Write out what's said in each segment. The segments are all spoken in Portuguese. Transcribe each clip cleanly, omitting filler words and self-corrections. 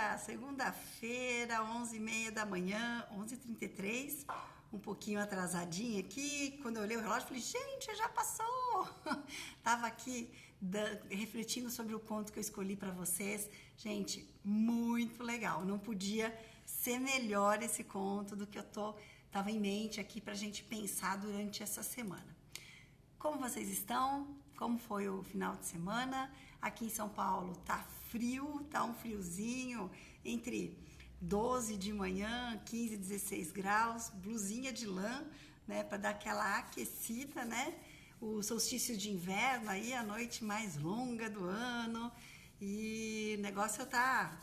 dia! Segunda-feira, 11h30 da manhã, 11h33, um pouquinho atrasadinha aqui. Quando eu olhei o relógio, falei, gente, já passou! Tava aqui refletindo sobre o conto que eu escolhi para vocês. Gente, muito legal. Não podia ser melhor esse conto do que tava em mente aqui pra gente pensar durante essa semana. Como vocês estão? Como foi o final de semana? Aqui em São Paulo tá frio, tá um friozinho, entre 12 de manhã, 15, 16 graus, blusinha de lã, né, para dar aquela aquecida, né? O solstício de inverno aí, a noite mais longa do ano, e o negócio tá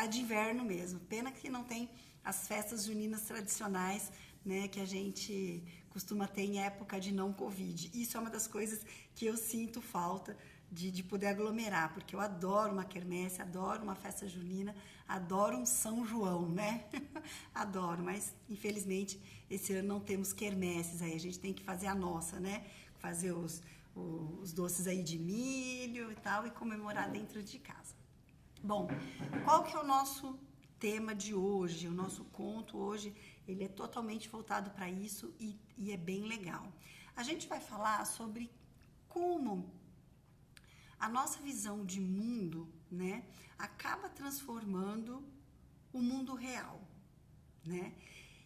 de inverno mesmo. Pena que não tem as festas juninas tradicionais, né, que a gente costuma ter em época de não Covid. Isso é uma das coisas que eu sinto falta de poder aglomerar, porque eu adoro uma quermesse, adoro uma festa junina, adoro um São João, né? Adoro, mas infelizmente esse ano não temos quermesses aí, a gente tem que fazer a nossa, né? Fazer os doces aí de milho e tal e comemorar dentro de casa. Bom, qual que é o nosso tema de hoje? O nosso conto hoje, ele é totalmente voltado para isso e é bem legal. A gente vai falar sobre como a nossa visão de mundo, né, acaba transformando o mundo real, né?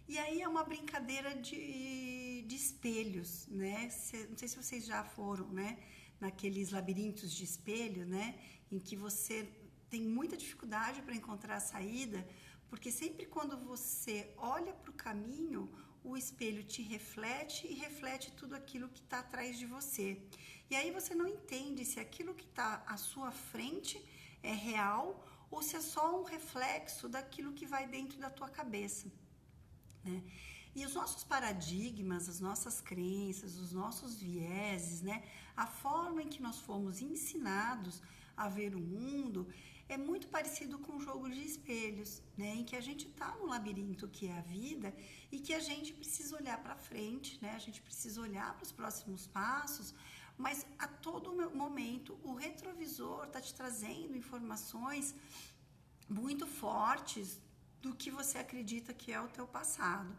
E aí é uma brincadeira de espelhos, né? Não sei se vocês já foram, né, naqueles labirintos de espelho, né, em que você tem muita dificuldade para encontrar a saída, porque sempre quando você olha para o caminho, o espelho te reflete e reflete tudo aquilo que está atrás de você. E aí você não entende se aquilo que está à sua frente é real ou se é só um reflexo daquilo que vai dentro da tua cabeça, né? E os nossos paradigmas, as nossas crenças, os nossos vieses, né? A forma em que nós fomos ensinados a ver o mundo é muito parecido com um jogo de espelhos, né? Em que a gente está no labirinto que é a vida e que a gente precisa olhar para frente, né? A gente precisa olhar para os próximos passos, mas a todo momento o retrovisor está te trazendo informações muito fortes do que você acredita que é o teu passado.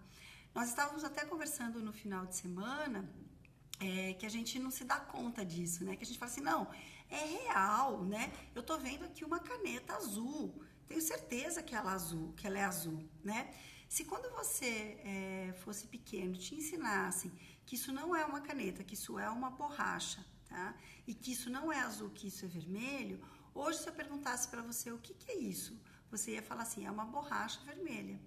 Nós estávamos até conversando no final de semana que a gente não se dá conta disso, né? Que a gente fala assim, não, é real, né? Eu tô vendo aqui uma caneta azul, tenho certeza que ela é azul, né? Se quando você fosse pequeno te ensinassem que isso não é uma caneta, que isso é uma borracha, tá? E que isso não é azul, que isso é vermelho, hoje se eu perguntasse para você o que é isso, você ia falar assim, é uma borracha vermelha,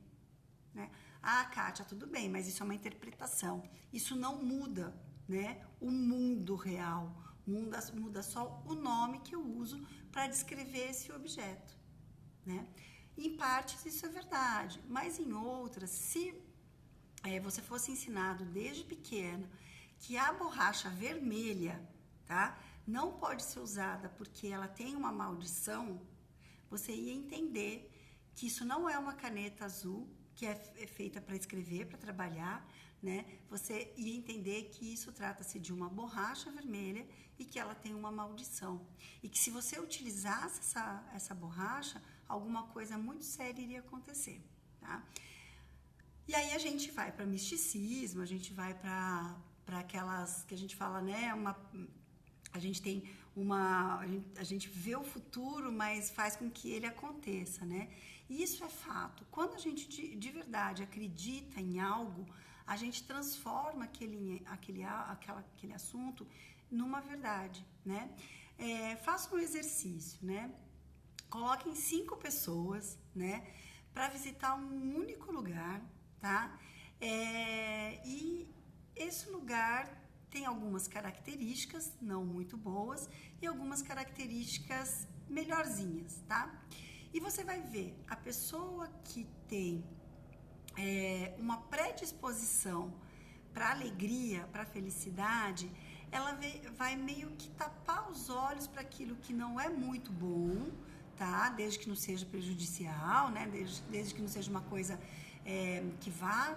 né? Ah, Kátia, tudo bem, mas isso é uma interpretação, isso não muda, né, o mundo real, muda só o nome que eu uso para descrever esse objeto, né? Em partes isso é verdade, mas em outras, se você fosse ensinado desde pequeno que a borracha vermelha, tá, não pode ser usada porque ela tem uma maldição, você ia entender que isso não é uma caneta azul, que é feita para escrever, para trabalhar, né? Você ia entender que isso trata-se de uma borracha vermelha e que ela tem uma maldição. E que se você utilizasse essa borracha, alguma coisa muito séria iria acontecer, tá? E aí a gente vai para misticismo, a gente vai para aquelas que a gente fala, né? A gente tem a gente vê o futuro, mas faz com que ele aconteça, né? E isso é fato. Quando a gente de verdade acredita em algo, a gente transforma aquele assunto numa verdade, né? Faça um exercício, né? Coloquem 5 pessoas, né, para visitar um único lugar, tá? E esse lugar tem algumas características não muito boas e algumas características melhorzinhas, tá? E você vai ver a pessoa que tem uma predisposição para alegria, para felicidade, ela vai meio que tapar os olhos para aquilo que não é muito bom, tá? Desde que não seja prejudicial, né? Desde que não seja uma coisa que vá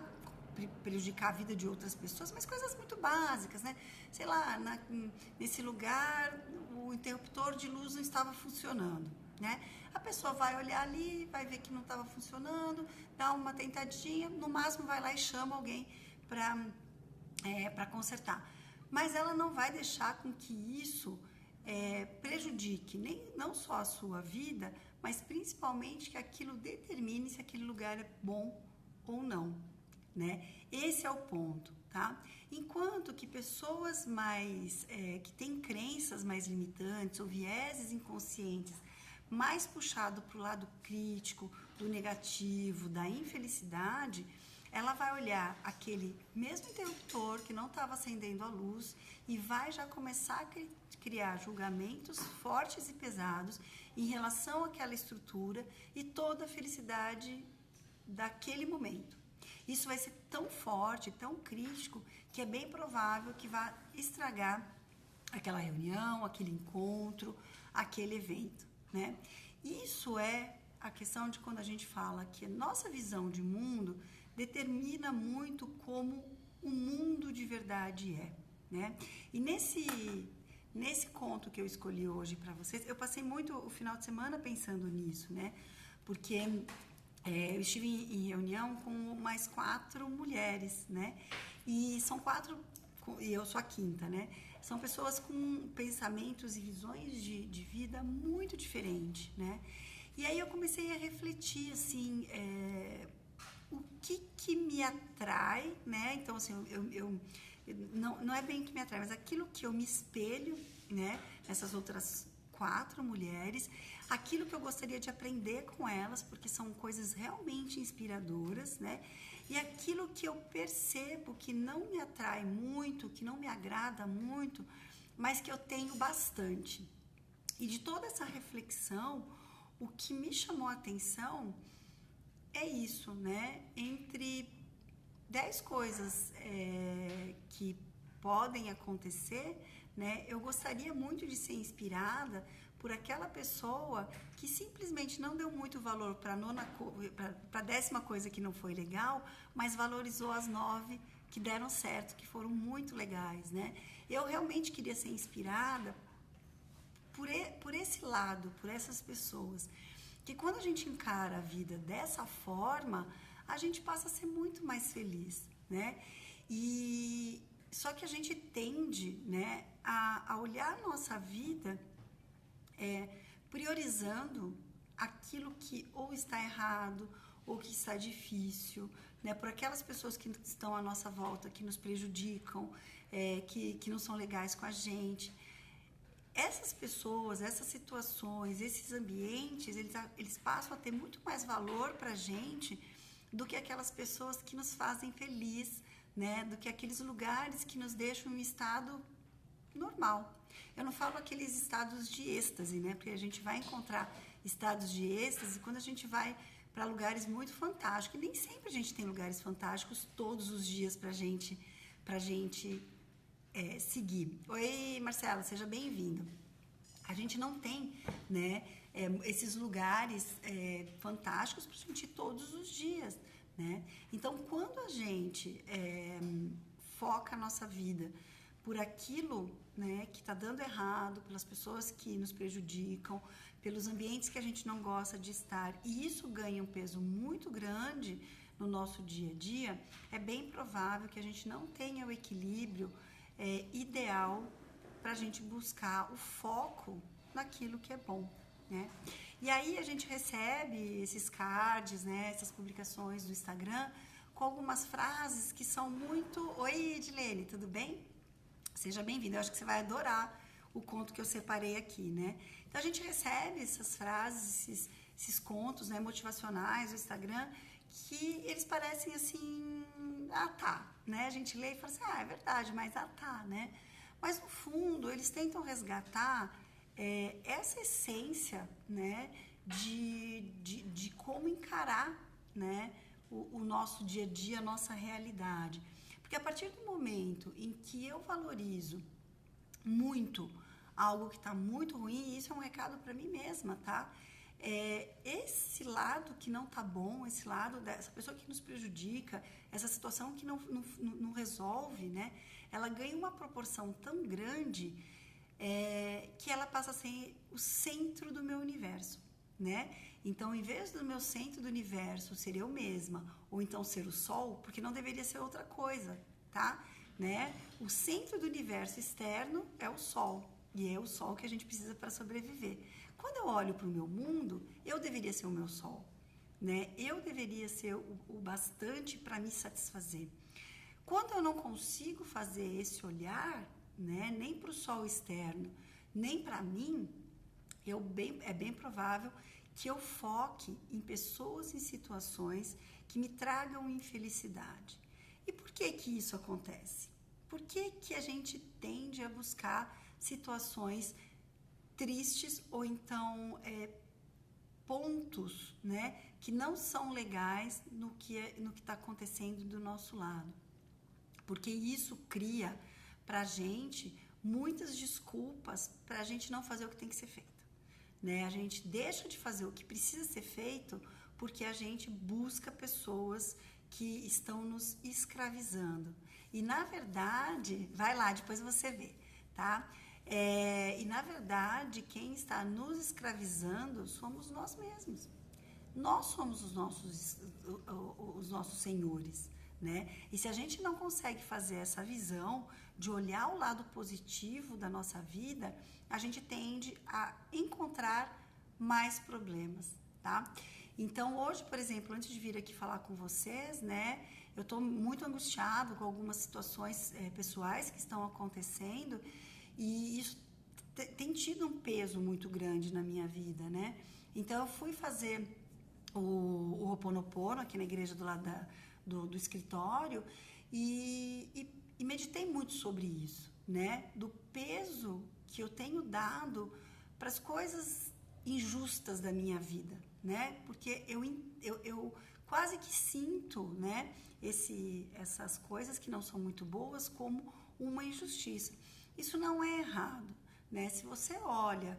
prejudicar a vida de outras pessoas, mas coisas muito básicas, né? Sei lá, nesse lugar o interruptor de luz não estava funcionando, né? A pessoa vai olhar ali, vai ver que não estava funcionando, dá uma tentadinha, no máximo vai lá e chama alguém para consertar. Mas ela não vai deixar com que isso prejudique não só a sua vida, mas principalmente que aquilo determine se aquele lugar é bom ou não, né? Esse é o ponto, tá? Enquanto que pessoas que têm crenças mais limitantes ou vieses inconscientes mais puxado para o lado crítico, do negativo, da infelicidade, ela vai olhar aquele mesmo interruptor que não estava acendendo a luz e vai já começar a criar julgamentos fortes e pesados em relação àquela estrutura e toda a felicidade daquele momento. Isso vai ser tão forte, tão crítico, que é bem provável que vá estragar aquela reunião, aquele encontro, aquele evento, né? Isso é a questão de quando a gente fala que a nossa visão de mundo determina muito como o mundo de verdade é, né? E nesse conto que eu escolhi hoje para vocês, eu passei muito o final de semana pensando nisso, né? Porque eu estive em reunião com mais 4 mulheres, né? E são 4, e eu sou a quinta, né? São pessoas com pensamentos e visões de vida muito diferentes, né? E aí eu comecei a refletir, assim, o que me atrai, né? Então, assim, não é bem que me atrai, mas aquilo que eu me espelho, né? Nessas outras 4 mulheres, aquilo que eu gostaria de aprender com elas, porque são coisas realmente inspiradoras, né? E aquilo que eu percebo que não me atrai muito, que não me agrada muito, mas que eu tenho bastante. E de toda essa reflexão, o que me chamou a atenção é isso, né? Entre 10 coisas que podem acontecer, né? Eu gostaria muito de ser inspirada por aquela pessoa que simplesmente não deu muito valor para a 10ª coisa que não foi legal, mas valorizou as 9 que deram certo, que foram muito legais, né? Eu realmente queria ser inspirada por esse lado, por essas pessoas, que quando a gente encara a vida dessa forma, a gente passa a ser muito mais feliz, né? E só que a gente tende, né, a olhar a nossa vida priorizando aquilo que ou está errado ou que está difícil, né, por aquelas pessoas que estão à nossa volta, que nos prejudicam, que não são legais com a gente. Essas pessoas, essas situações, esses ambientes, eles passam a ter muito mais valor para a gente do que aquelas pessoas que nos fazem feliz, né, do que aqueles lugares que nos deixam em um estado normal. Eu não falo aqueles estados de êxtase, né? Porque a gente vai encontrar estados de êxtase quando a gente vai para lugares muito fantásticos. E nem sempre a gente tem lugares fantásticos todos os dias pra gente seguir. Oi, Marcela, seja bem-vindo. A gente não tem, né, esses lugares fantásticos pra gente ir todos os dias, né? Então, quando a gente foca a nossa vida por aquilo, né, que está dando errado, pelas pessoas que nos prejudicam, pelos ambientes que a gente não gosta de estar, e isso ganha um peso muito grande no nosso dia a dia, é bem provável que a gente não tenha o equilíbrio ideal para a gente buscar o foco naquilo que é bom, né? E aí a gente recebe esses cards, né, essas publicações do Instagram com algumas frases que são muito... Oi, Edilene, tudo bem? Seja bem-vindo, eu acho que você vai adorar o conto que eu separei aqui, né? Então, a gente recebe essas frases, esses contos, né, motivacionais do Instagram, que eles parecem assim, tá, né? A gente lê e fala assim, é verdade, mas tá, né? Mas, no fundo, eles tentam resgatar essa essência, né, de como encarar, né, o nosso dia a dia, a nossa realidade. Porque a partir do momento em que eu valorizo muito algo que está muito ruim, isso é um recado para mim mesma, tá? Esse lado que não tá bom, esse lado dessa pessoa que nos prejudica, essa situação que não resolve, né? Ela ganha uma proporção tão grande que ela passa a ser o centro do meu universo, né? Então, em vez do meu centro do universo ser eu mesma, ou então ser o Sol, porque não deveria ser outra coisa, tá? Né? O centro do universo externo é o Sol, e é o Sol que a gente precisa para sobreviver. Quando eu olho para o meu mundo, eu deveria ser o meu Sol, né? Eu deveria ser o bastante para me satisfazer. Quando eu não consigo fazer esse olhar, né, nem para o Sol externo, nem para mim, é bem provável que eu foque em pessoas, em situações que me tragam infelicidade. E por que que isso acontece? Por que que a gente tende a buscar situações tristes ou então pontos, né, que não são legais no que está acontecendo do nosso lado? Porque isso cria para a gente muitas desculpas para a gente não fazer o que tem que ser feito, né? A gente deixa de fazer o que precisa ser feito porque a gente busca pessoas que estão nos escravizando. E na verdade, vai lá, depois você vê, tá? E na verdade, quem está nos escravizando somos nós mesmos. Nós somos os nossos senhores, né? E se a gente não consegue fazer essa visão de olhar o lado positivo da nossa vida, a gente tende a encontrar mais problemas, tá? Então, hoje, por exemplo, antes de vir aqui falar com vocês, né, eu tô muito angustiado com algumas situações pessoais que estão acontecendo e isso tem tido um peso muito grande na minha vida, né? Então, eu fui fazer o Ho'oponopono aqui na igreja do lado do escritório e meditei muito sobre isso, né? Do peso que eu tenho dado para as coisas injustas da minha vida, né? Porque eu quase que sinto, né? Essas coisas que não são muito boas como uma injustiça. Isso não é errado, né? Se você olha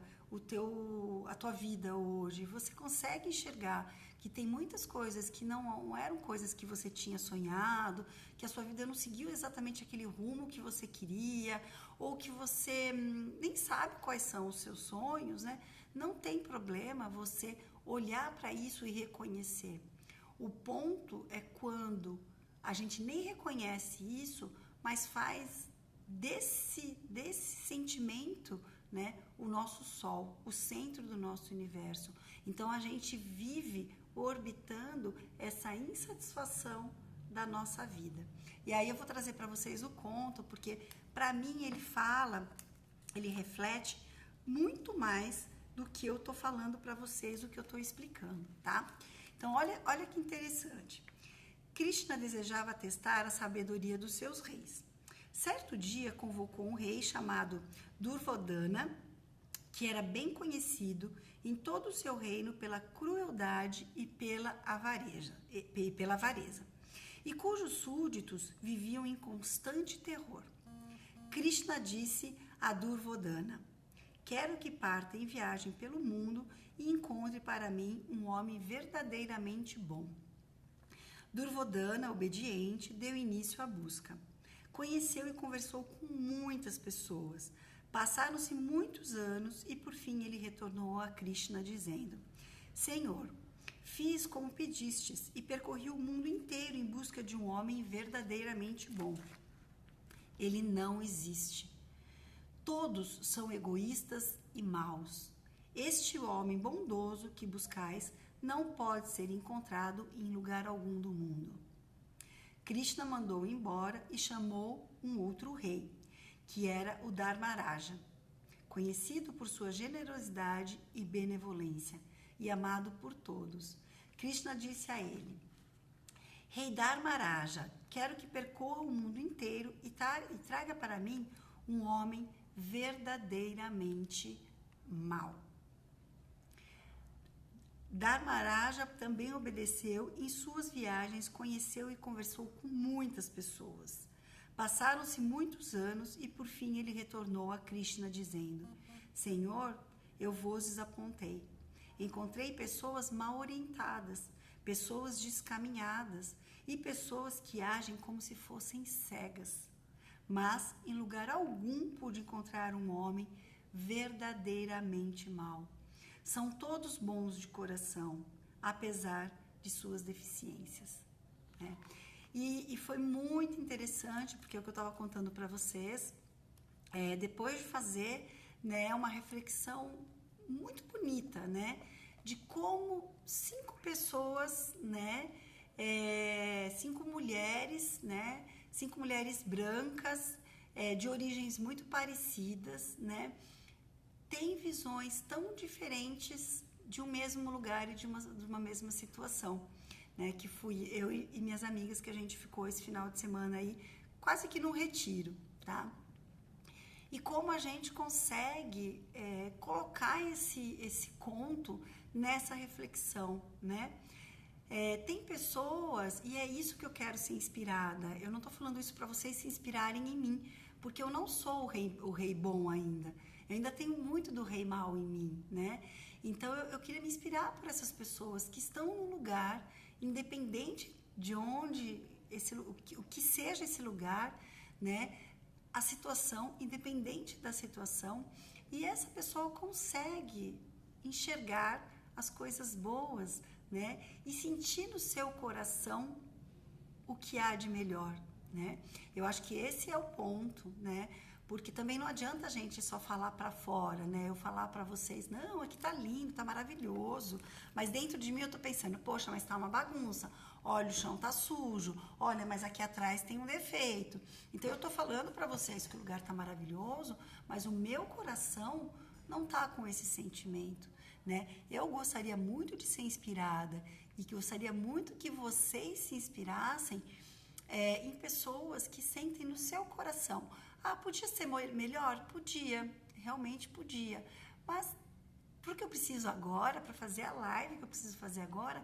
a tua vida hoje, você consegue enxergar que tem muitas coisas que não eram coisas que você tinha sonhado, que a sua vida não seguiu exatamente aquele rumo que você queria, ou que você nem sabe quais são os seus sonhos, né? Não tem problema você olhar para isso e reconhecer. O ponto é quando a gente nem reconhece isso, mas faz desse sentimento, né, o nosso Sol, o centro do nosso universo. Então a gente vive orbitando essa insatisfação da nossa vida. E aí eu vou trazer para vocês o conto, porque para mim ele reflete muito mais do que eu tô falando para vocês, o que eu tô explicando, tá? Então olha que interessante. Krishna desejava testar a sabedoria dos seus reis. Certo dia convocou um rei chamado Duryodhana, que era bem conhecido em todo o seu reino pela crueldade e pela avareza, e cujos súditos viviam em constante terror. Krishna disse a Duryodhana: quero que parta em viagem pelo mundo e encontre para mim um homem verdadeiramente bom. Duryodhana, obediente, deu início à busca. Conheceu e conversou com muitas pessoas. Passaram-se muitos anos e por fim ele retornou a Krishna dizendo: Senhor, fiz como pedistes e percorri o mundo inteiro em busca de um homem verdadeiramente bom. Ele não existe. Todos são egoístas e maus. Este homem bondoso que buscais não pode ser encontrado em lugar algum do mundo. Krishna mandou embora e chamou um outro rei, que era o Dharmaraja, conhecido por sua generosidade e benevolência e amado por todos. Krishna disse a ele: Rei Dharmaraja, quero que percorra o mundo inteiro e traga para mim um homem verdadeiramente mau. Dharmaraja também obedeceu e em suas viagens conheceu e conversou com muitas pessoas. Passaram-se muitos anos e por fim ele retornou a Krishna dizendo: Senhor, eu vos desapontei. Encontrei pessoas mal orientadas, pessoas descaminhadas e pessoas que agem como se fossem cegas. Mas em lugar algum pude encontrar um homem verdadeiramente mau. São todos bons de coração, apesar de suas deficiências, né? E foi muito interessante, porque é o que eu estava contando para vocês, depois de fazer, né, uma reflexão muito bonita, né, de como 5 pessoas, né, 5 mulheres, né, 5 mulheres brancas, de origens muito parecidas, né, têm visões tão diferentes de um mesmo lugar e de uma mesma situação, né, que fui eu e minhas amigas, que a gente ficou esse final de semana aí, quase que num retiro, tá? E como a gente consegue colocar esse conto nessa reflexão, né? Tem pessoas, e é isso que eu quero ser inspirada, eu não tô falando isso para vocês se inspirarem em mim, porque eu não sou o rei bom ainda, eu ainda tenho muito do rei mal em mim, né? Então eu queria me inspirar por essas pessoas que estão num lugar, independente de onde, o que seja esse lugar, né? A situação, independente da situação, e essa pessoa consegue enxergar as coisas boas, né? E sentir no seu coração o que há de melhor, né? Eu acho que esse é o ponto, né? Porque também não adianta a gente só falar para fora, né? Eu falar para vocês, não, aqui tá lindo, tá maravilhoso, mas dentro de mim eu tô pensando, poxa, mas tá uma bagunça. Olha, o chão tá sujo. Olha, mas aqui atrás tem um defeito. Então eu tô falando para vocês que o lugar tá maravilhoso, mas o meu coração não tá com esse sentimento, né? Eu gostaria muito de ser inspirada e que gostaria muito que vocês se inspirassem em pessoas que sentem no seu coração. Ah, podia ser melhor? Podia, realmente podia. Mas pro que eu preciso agora, para fazer a live que eu preciso fazer agora,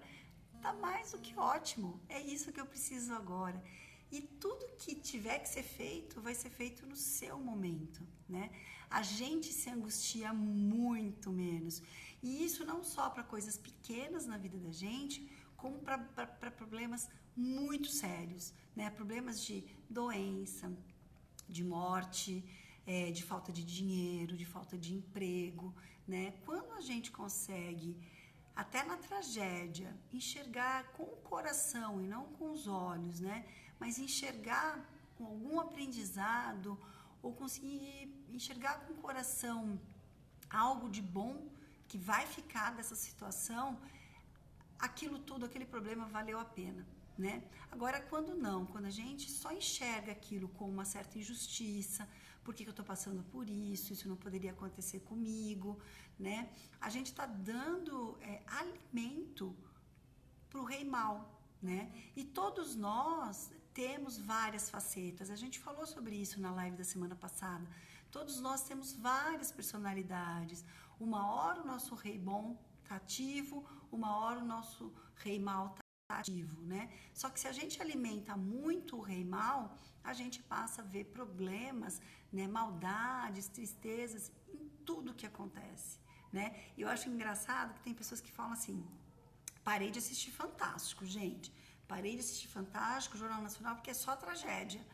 tá mais do que ótimo. É isso que eu preciso agora. E tudo que tiver que ser feito, vai ser feito no seu momento, né? A gente se angustia muito menos. E isso não só para coisas pequenas na vida da gente, como para problemas muito sérios, né? Problemas de doença, de morte, de falta de dinheiro, de falta de emprego, né? Quando a gente consegue, até na tragédia, enxergar com o coração e não com os olhos, né? Mas enxergar com algum aprendizado ou conseguir enxergar com o coração algo de bom que vai ficar dessa situação, aquilo tudo, aquele problema valeu a pena, né? Agora, quando não, quando a gente só enxerga aquilo com uma certa injustiça, por que eu estou passando por isso não poderia acontecer comigo, né? A gente está dando alimento para o rei mal, né? E todos nós temos várias facetas, a gente falou sobre isso na live da semana passada, todos nós temos várias personalidades, uma hora o nosso rei bom está ativo, uma hora o nosso rei mal está ativo, né? Só que se a gente alimenta muito o rei mal, a gente passa a ver problemas, né? Maldades, tristezas em tudo que acontece, né? E eu acho engraçado que tem pessoas que falam assim, parei de assistir Fantástico, gente, parei de assistir Fantástico, Jornal Nacional, porque é só tragédia,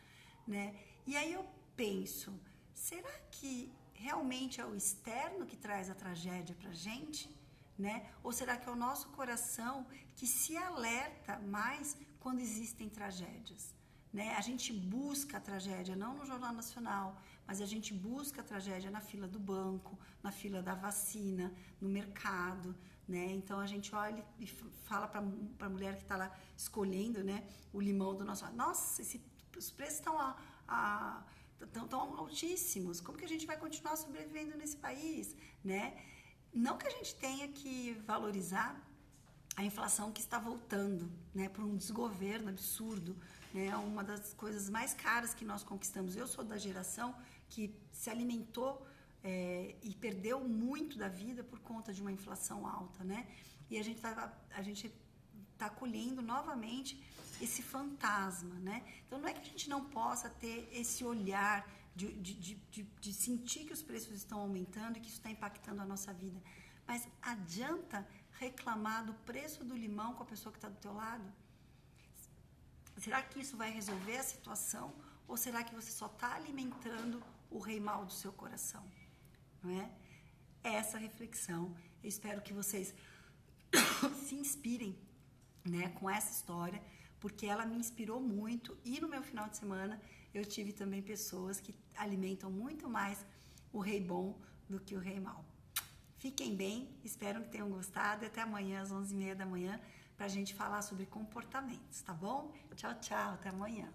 né? E aí eu penso, será que realmente é o externo que traz a tragédia pra gente? Né? Ou será que é o nosso coração que se alerta mais quando existem tragédias? Né? A gente busca a tragédia não no Jornal Nacional, mas a gente busca a tragédia na fila do banco, na fila da vacina, no mercado, né? Então a gente olha e fala para a mulher que está lá escolhendo, né, o limão do nosso... Nossa, os preços estão tão altíssimos, como que a gente vai continuar sobrevivendo nesse país? Né? Não que a gente tenha que valorizar a inflação que está voltando, né, por um desgoverno absurdo, né, uma das coisas mais caras que nós conquistamos. Eu sou da geração que se alimentou e perdeu muito da vida por conta de uma inflação alta, né? E a gente tá colhendo novamente esse fantasma, né? Então não é que a gente não possa ter esse olhar de sentir que os preços estão aumentando e que isso está impactando a nossa vida. Mas adianta reclamar do preço do limão com a pessoa que está do teu lado? Será que isso vai resolver a situação? Ou será que você só está alimentando o rei mal do seu coração? Não é? Essa reflexão Eu espero que vocês se inspirem, né, com essa história, porque ela me inspirou muito e no meu final de semana eu tive também pessoas que alimentam muito mais o rei bom do que o rei mau. Fiquem bem, espero que tenham gostado e até amanhã às 11h30 da manhã pra gente falar sobre comportamentos, tá bom? Tchau, tchau, até amanhã.